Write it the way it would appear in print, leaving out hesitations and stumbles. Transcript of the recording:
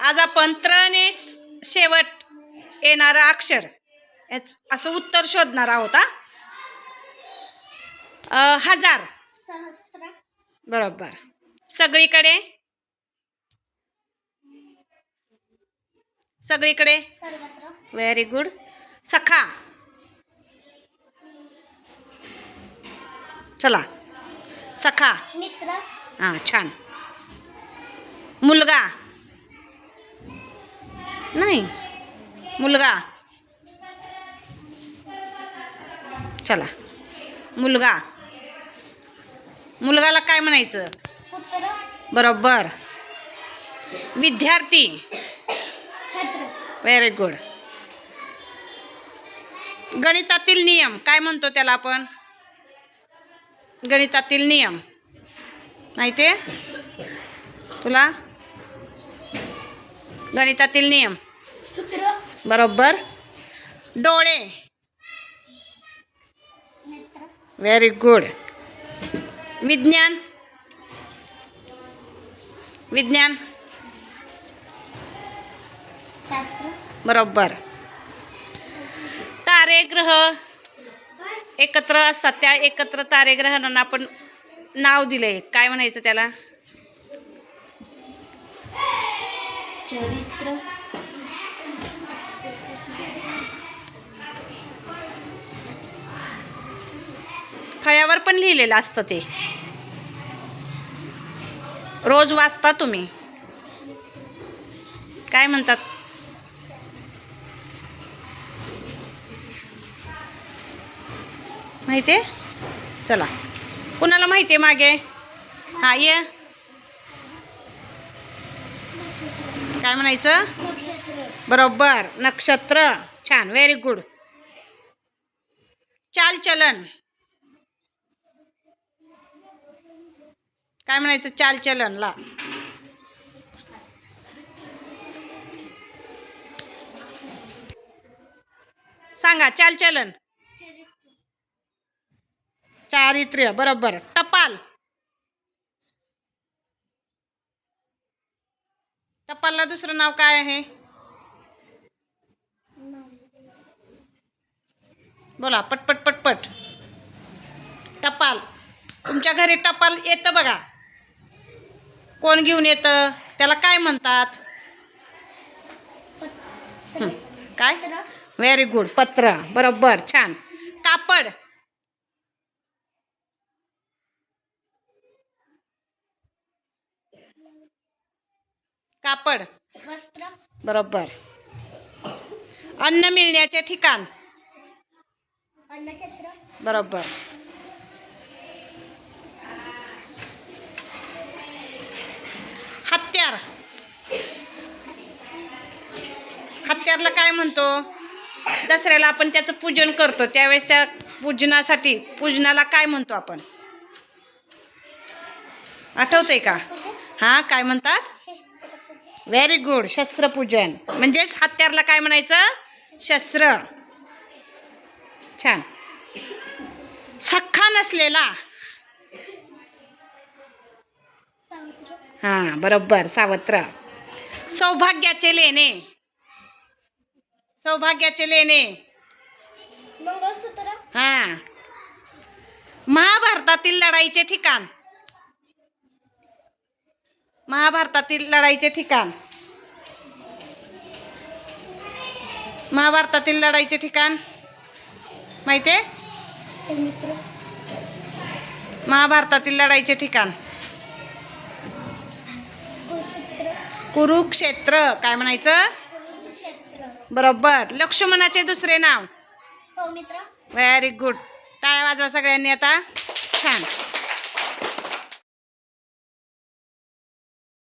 आज आपण त्रने शेवट येणारं अक्षर असं उत्तर शोधणार आहोत. हजार. सहस्त्र. बरोबर. सगळीकडे. सगळीकडे. सर्वत्र. Very good. सखा. चला. सखा. मित्र. हां, छान. मुलगा. नाही, मुलगा. चला. मुलगा. मुलगाला काय म्हणायचं? पुत्र. बरोबर. विद्यार्थी. छत्र. Very good. गणितातील नियम काय म्हणतो त्याला आपण? गणितातील नियम माहिती आहे तुला? गणितातील नियम. सूत्र. बरोबर. डोळे. नेत्र. Very good. विज्ञान. विज्ञान. शास्त्र. बरोबर. तारे ग्रह एकत्र असतात, त्या एकत्र तारे ग्रहांना आपण नाव दिलंय, काय म्हणायचं त्याला? चरित्र. फळ्यावर पण लिहिलेलं असतं, ते रोज वाचता तुम्ही. काय म्हणतात? माहिती आहे? चला, कुणाला माहिती आहे मागे? हां, ये. काय म्हणायचं? नक्षत्र. बरोबर. नक्षत्र. छान, व्हेरी गुड. चालचलन काय म्हणायचं? चालचलनला सांगा. चालचलन. चारित्र्य. बरोबर. टपाल. टपालला दुसरं नाव काय आहे? बोला पटपट पटपट. टपाल. तुमच्या घरी टपाल येतं बघा, कोण घेऊन येतं? त्याला काय म्हणतात? काय? Very good. पत्र. बरोबर. छान. कापड. कापड. वस्त्र. बरोबर. अन्न मिळण्याचे ठिकाण. अन्नक्षेत्र. बरोबर. हत्यार. हत्यारला काय म्हणतो? दसऱ्याला आपण त्याचं पूजन करतो, त्यावेळेस त्या पूजनाला काय म्हणतो आपण? आठवतंय का? हां, काय म्हणतात? Very good. शस्त्रपूजन. म्हणजेच हत्यारला काय म्हणायचं? शस्त्र. छान. सख्खा नसलेला. सावत्र. हां, बरोबर. सावत्र. सौभाग्याचे लेणे. सौभाग्याचे लेणे. मंगळसूत्र. हां. महाभारतातील लढाईचे ठिकाण. महाभारतातील लढाईचे ठिकाण. महाभारतातील लढाईचे ठिकाण माहिती आहे? सौमित्र. महाभारतातील लढाईचे ठिकाण. कुरुक्षेत्र. कुरुक्षेत्र. काय म्हणायचं? कुरुक्षेत्र. बरोबर. लक्ष्मणाचे दुसरे नाव. सौमित्र. Very good. टाळ्या वाजवा सगळ्यांनी आता. छान.